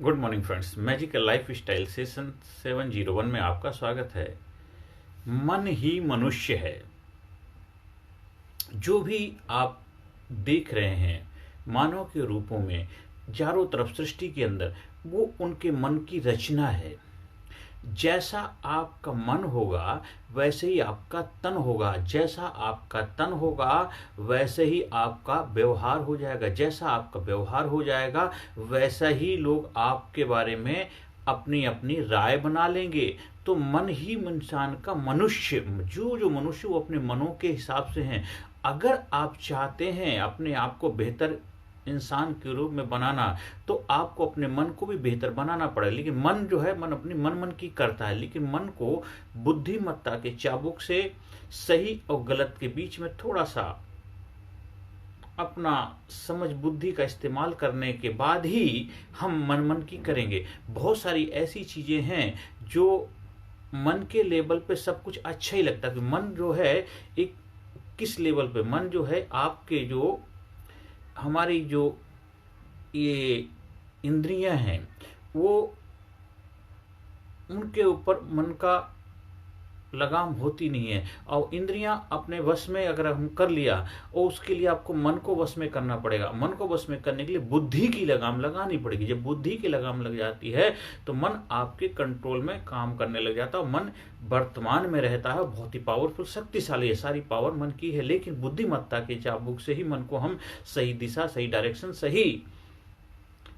Good morning friends, magical life style session 701 में आपका स्वागत है। मन ही मनुष्य है। जो भी आप देख रहे हैं मानव के रूपों में चारों तरफ सृष्टि के अंदर, वो उनके मन की रचना है। जैसा आपका मन होगा वैसे ही आपका तन होगा, जैसा आपका तन होगा वैसे ही आपका व्यवहार हो जाएगा, जैसा आपका व्यवहार हो जाएगा वैसा ही लोग आपके बारे में अपनी अपनी राय बना लेंगे। तो मन ही इंसान का मनुष्य, जो मनुष्य वो अपने मनों के हिसाब से हैं। अगर आप चाहते हैं अपने आप को बेहतर इंसान के रूप में बनाना, तो आपको अपने मन को भी बेहतर बनाना पड़ेगा। लेकिन मन जो है, मन अपनी मन की करता है, लेकिन मन को बुद्धिमत्ता के चाबुक से सही और गलत के बीच में थोड़ा सा अपना समझ बुद्धि का इस्तेमाल करने के बाद ही हम मन की करेंगे। बहुत सारी ऐसी चीजें हैं जो मन के लेवल पे सब कुछ अच्छा ही लगता है कि मन जो है एक किस लेवल पे, मन जो है आपके जो हमारी जो ये इंद्रियां हैं वो उनके ऊपर मन का लगाम होती नहीं है। और इंद्रियां अपने वश में अगर हम कर लिया, और उसके लिए आपको मन को वश में करना पड़ेगा। मन को वश में करने के लिए बुद्धि की लगाम लगानी पड़ेगी। जब बुद्धि की लगाम लग जाती है तो मन आपके कंट्रोल में काम करने लग जाता है। मन वर्तमान में रहता है, बहुत ही पावरफुल, शक्तिशाली है, सारी पावर मन की है। लेकिन बुद्धिमत्ता के चाबुक से ही मन को हम सही दिशा, सही डायरेक्शन, सही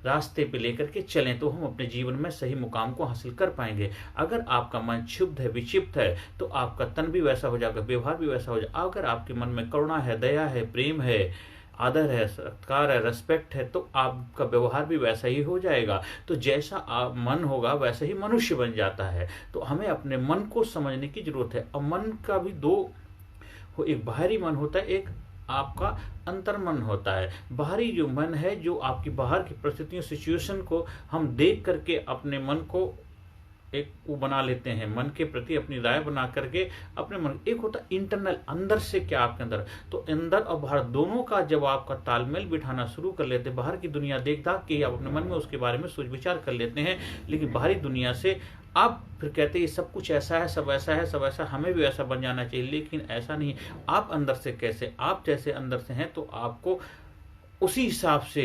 रास्ते पे लेकर के चलें तो हम अपने जीवन में सही मुकाम को हासिल कर पाएंगे। अगर आपका मन क्षुब्ध है, विक्षिप्त है, तो आपका तन भी वैसा हो जाएगा, व्यवहार भी वैसा हो जाएगा। अगर आपके मन में करुणा है, दया है, प्रेम है, आदर है, सत्कार है, रेस्पेक्ट है, तो आपका व्यवहार भी वैसा ही हो जाएगा। तो जैसा आप मन होगा वैसा ही मनुष्य बन जाता है। तो हमें अपने मन को समझने की जरूरत है। और मन का भी दो, एक बाहरी मन होता है, एक आपका अंतर्मन होता है। बाहरी जो मन है, जो आपकी बाहर की परिस्थितियों, सिचुएशन को हम देख करके अपने मन को एक वो बना लेते हैं, मन के प्रति अपनी राय बना करके अपने मन। एक होता है इंटरनल, अंदर से क्या आपके अंदर, तो अंदर और बाहर दोनों का जब आपका तालमेल बिठाना शुरू कर लेते हैं, बाहर की दुनिया देख दाख के आप अपने मन में उसके बारे में सोच विचार कर लेते हैं, लेकिन बाहरी दुनिया से आप फिर कहते हैं ये सब कुछ ऐसा है, सब ऐसा है, सब ऐसा, हमें भी ऐसा बन जाना चाहिए। लेकिन ऐसा नहीं। आप अंदर से कैसे, आप जैसे अंदर से हैं, तो आपको उसी हिसाब से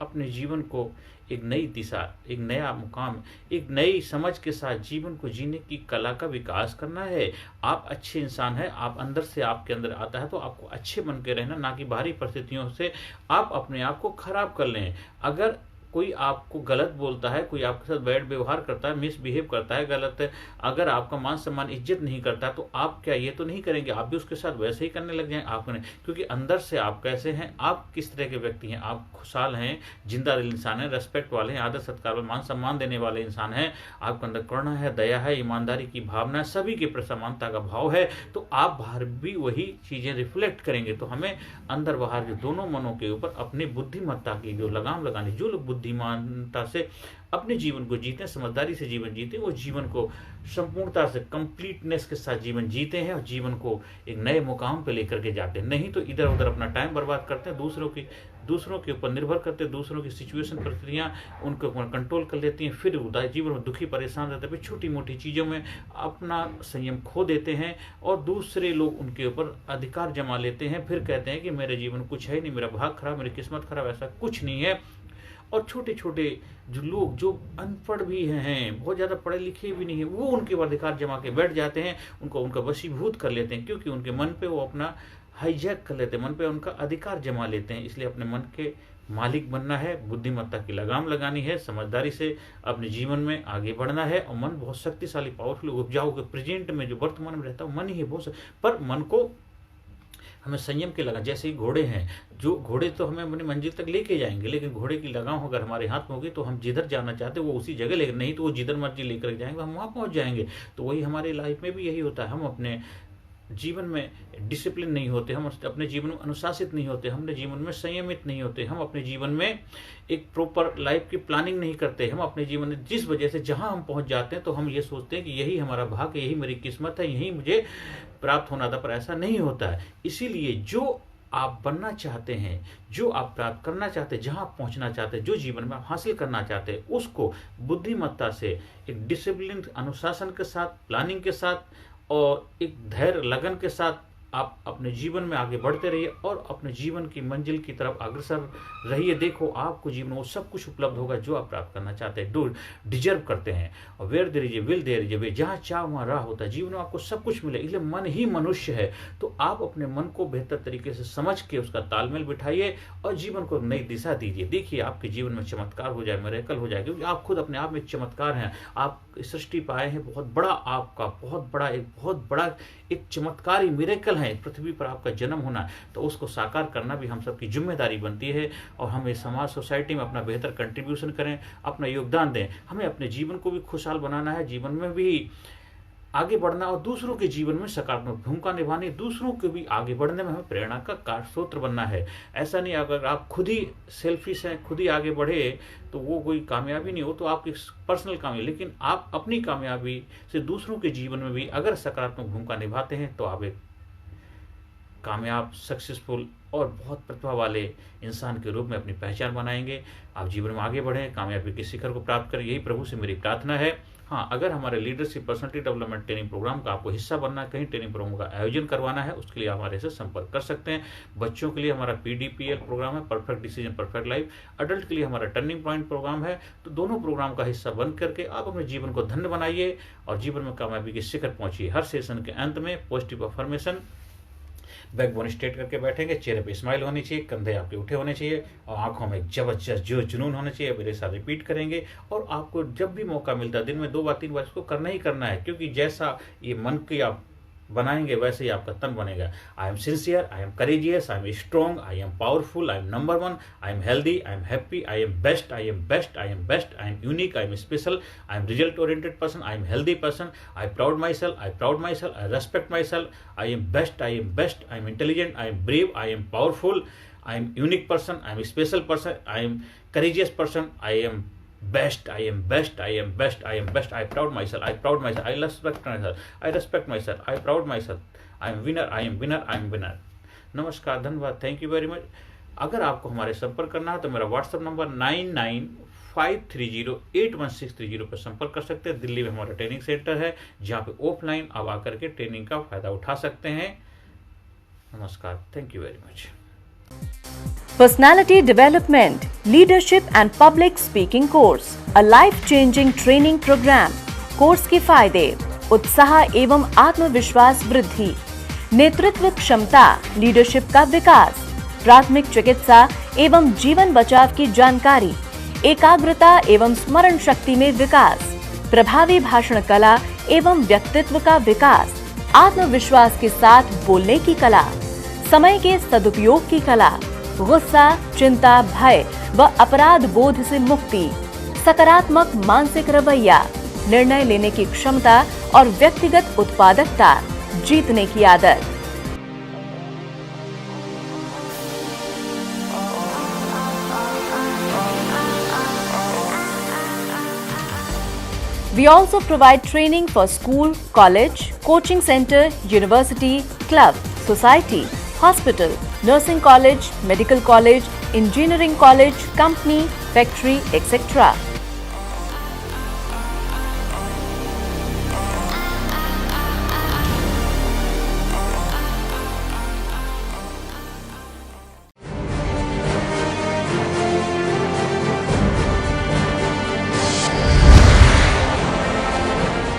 अपने जीवन को एक नई दिशा, एक नया मुकाम, एक नई समझ के साथ जीवन को जीने की कला का विकास करना है। आप अच्छे इंसान हैं, आप अंदर से आपके अंदर आता है, तो आपको अच्छे बन के रहना, ना कि बाहरी परिस्थितियों से आप अपने आप को खराब कर लें। अगर कोई आपको गलत बोलता है, कोई आपके साथ बैड व्यवहार करता है, मिसबिहेव करता है, गलत है, अगर आपका मान सम्मान, इज्जत नहीं करता, तो आप क्या ये तो नहीं करेंगे, आप भी उसके साथ वैसे ही करने लग जाएं। आप नहीं, क्योंकि अंदर से आप कैसे हैं, आप किस तरह के व्यक्ति हैं। आप खुशहाल हैं, जिंदा दिल इंसान हैं, रेस्पेक्ट वाले हैं, आदर सत्कार वाले, मान सम्मान देने वाले इंसान हैं, आपके अंदर करुणा है, दया है, ईमानदारी की भावना है, सभी के प्रति समानता का भाव है, तो आप बाहर भी वही चीजें रिफ्लेक्ट करेंगे। तो हमें अंदर बाहर जो दोनों मनों के ऊपर अपनी बुद्धिमत्ता की जो लगाम लगानी, जो लोग बुद्धिमानता से अपने जीवन को जीते हैं, समझदारी से जीवन जीते हैं, वो जीवन को संपूर्णता से, कंप्लीटनेस के साथ जीवन जीते हैं और जीवन को एक नए मुकाम पे लेकर के जाते हैं। नहीं तो इधर उधर अपना टाइम बर्बाद करते हैं, दूसरों के ऊपर निर्भर करते हैं, दूसरों की सिचुएशन, परिस्थितियां उनके ऊपर कंट्रोल कर लेती हैं, फिर जीवन में दुखी परेशान रहते हैं, छोटी मोटी चीज़ों में अपना संयम खो देते हैं और दूसरे लोग उनके ऊपर अधिकार जमा लेते हैं। फिर कहते हैं कि मेरे जीवन कुछ है नहीं, मेरा भाग खराब, मेरी किस्मत खराब। ऐसा कुछ नहीं है। और छोटे छोटे जो लोग जो अनपढ़ भी हैं, बहुत ज़्यादा पढ़े लिखे भी नहीं है, वो उनके ऊपर अधिकार जमा के बैठ जाते हैं, उनका वशीभूत कर लेते हैं, क्योंकि उनके मन पे वो अपना हाईजैक कर लेते हैं, मन पे उनका अधिकार जमा लेते हैं। इसलिए अपने मन के मालिक बनना है, बुद्धिमत्ता की लगाम लगानी है, समझदारी से अपने जीवन में आगे बढ़ना है। और मन बहुत शक्तिशाली, पावरफुल, उपजाऊ के प्रेजेंट में जो वर्तमान में रहता है मन ही है बहुत। पर मन को हमें संयम के लगा, जैसे ही घोड़े हैं, जो घोड़े तो हमें अपनी मंजिल तक लेके जाएंगे, लेकिन घोड़े की लगाम अगर हमारे हाथ में होगी तो हम जिधर जाना चाहते हैं वो उसी जगह लेकर, नहीं तो वो जिधर मर्जी लेकर जाएंगे हम वहां पहुंच जाएंगे। तो वही हमारे लाइफ में भी यही होता है। हम अपने जीवन में डिसिप्लिन नहीं होते, हम अपने जीवन में अनुशासित नहीं होते, हम अपने जीवन में संयमित नहीं होते, हम अपने जीवन में एक प्रॉपर लाइफ की प्लानिंग नहीं करते। हम अपने जीवन में जिस वजह से जहां हम पहुंच जाते हैं तो हम ये सोचते हैं कि यही हमारा भाग्य, यही मेरी किस्मत है, यही मुझे प्राप्त होना था, पर ऐसा नहीं होता है। इसीलिए जो आप बनना चाहते हैं, जो आप प्राप्त करना चाहते हैं, जहां आप पहुंचना चाहते हैं, जो जीवन में आप हासिल करना चाहते हैं, उसको बुद्धिमत्ता से, एक डिसिप्लिन, अनुशासन के साथ, प्लानिंग के साथ और एक धैर्य लगन के साथ आप अपने जीवन में आगे बढ़ते रहिए और अपने जीवन की मंजिल की तरफ अग्रसर रहिए। देखो, आपको जीवन में वो सब कुछ उपलब्ध होगा जो आप प्राप्त करना चाहते हैं, डू डिजर्व करते हैं। और where there is a will there is a way, जहाँ चाह वहाँ राह होता है। जीवन में आपको सब कुछ मिले, इसलिए मन ही मनुष्य है। तो आप अपने मन को बेहतर तरीके से समझ के उसका तालमेल बिठाइए और जीवन को नई दिशा दीजिए। देखिए, आपके जीवन में चमत्कार हो जाए, मिरेकल हो जाए, क्योंकि आप खुद अपने आप में एक चमत्कार हैं। आप सृष्टि पाए हैं, बहुत बड़ा, आपका बहुत बड़ा एक चमत्कारी मिरेकल है पृथ्वी पर आपका जन्म होना। तो उसको साकार करना भी हम सबकी जिम्मेदारी बनती है और हमें समाज, सोसाइटी में अपना बेहतर कंट्रीब्यूशन करें, अपना योगदान दें। हमें अपने जीवन को भी खुशहाल बनाना है, जीवन में भी आगे बढ़ना और दूसरों के जीवन में सकारात्मक भूमिका निभानी, दूसरों के भी आगे बढ़ने में हमें प्रेरणा का स्रोत बनना है। ऐसा नहीं अगर आप खुद ही सेल्फिश हैं, खुद ही आगे बढ़े तो वो कोई कामयाबी नहीं हो, तो आपकी पर्सनल कामयाबी। लेकिन आप अपनी कामयाबी से दूसरों के जीवन में भी अगर सकारात्मक भूमिका निभाते हैं तो आप एक कामयाब, सक्सेसफुल और बहुत प्रतिभा वाले इंसान के रूप में अपनी पहचान बनाएंगे। आप जीवन में आगे बढ़ें, कामयाबी के शिखर को प्राप्त करें, यही प्रभु से मेरी प्रार्थना है। हाँ, अगर हमारे leadership personality development training program का आपको हिस्सा बनना है, कहीं ट्रेनिंग प्रोग्राम का आयोजन करवाना है, उसके लिए हमारे से संपर्क कर सकते हैं। बच्चों के लिए हमारा PDPL प्रोग्राम है, perfect decision perfect life. Adult के लिए हमारा टर्निंग पॉइंट प्रोग्राम है। तो दोनों प्रोग्राम का हिस्सा बन करके आप अपने जीवन को धन्य बनाइए और जीवन में कामयाबी के शिखर पहुंचिए। हर सेशन के अंत में पॉजिटिव अफर्मेशन, बैकबोन स्ट्रेट करके बैठेंगे, चेहरे पे स्माइल होनी चाहिए, कंधे आपके उठे होने चाहिए और आंखों में जबरदस्त जो जुनून होना चाहिए। मेरे साथ रिपीट करेंगे और आपको जब भी मौका मिलता है दिन में 2 बार 3 बार इसको करना ही करना है, क्योंकि जैसा ये मन की आप बनाएंगे वैसे ही आपका तन बनेगा। I am sincere, I am courageous, I am strong, I am powerful, I am number 1, I am healthy, I am happy, I am best, I am best, I am best, I am unique, I am special, I am result oriented person, I am healthy person, I proud my self, I respect my self, I am best, I am intelligent, I am brave, I am powerful, I am unique person, I am special person, I am courageous person, I am best, I am best, I am best, I am best, I proud myself, I respect myself, I proud myself, I am winner, I am winner, I am winner। नमस्कार, धन्यवाद, thank you very much. अगर आपको हमारे संपर्क करना है तो मेरा व्हाट्सएप नंबर 9953081630 पर संपर्क कर सकते हैं। दिल्ली में हमारा ट्रेनिंग सेंटर है जहाँ पे ऑफलाइन आप आकर के ट्रेनिंग का फायदा उठा सकते हैं। नमस्कार, thank you very much. Personality Development, Leadership and Public Speaking Course, a life-changing training program। Course के फायदे: उत्साह एवं आत्मविश्वास वृद्धि, नेतृत्व क्षमता, लीडरशिप का विकास, प्राथमिक चिकित्सा एवं जीवन बचाव की जानकारी, एकाग्रता एवं स्मरण शक्ति में विकास, प्रभावी भाषण कला एवं व्यक्तित्व का विकास, आत्मविश्वास के साथ बोलने की कला, समय के सदुपयोग की कला, गुस्सा, चिंता, भय व अपराध बोध से मुक्ति, सकारात्मक मानसिक रवैया, निर्णय लेने की क्षमता और व्यक्तिगत उत्पादकता, जीतने की आदत। We also provide training for school, college, coaching center, university, club, society, hospital, nursing college, medical college, engineering college, company, factory, etc.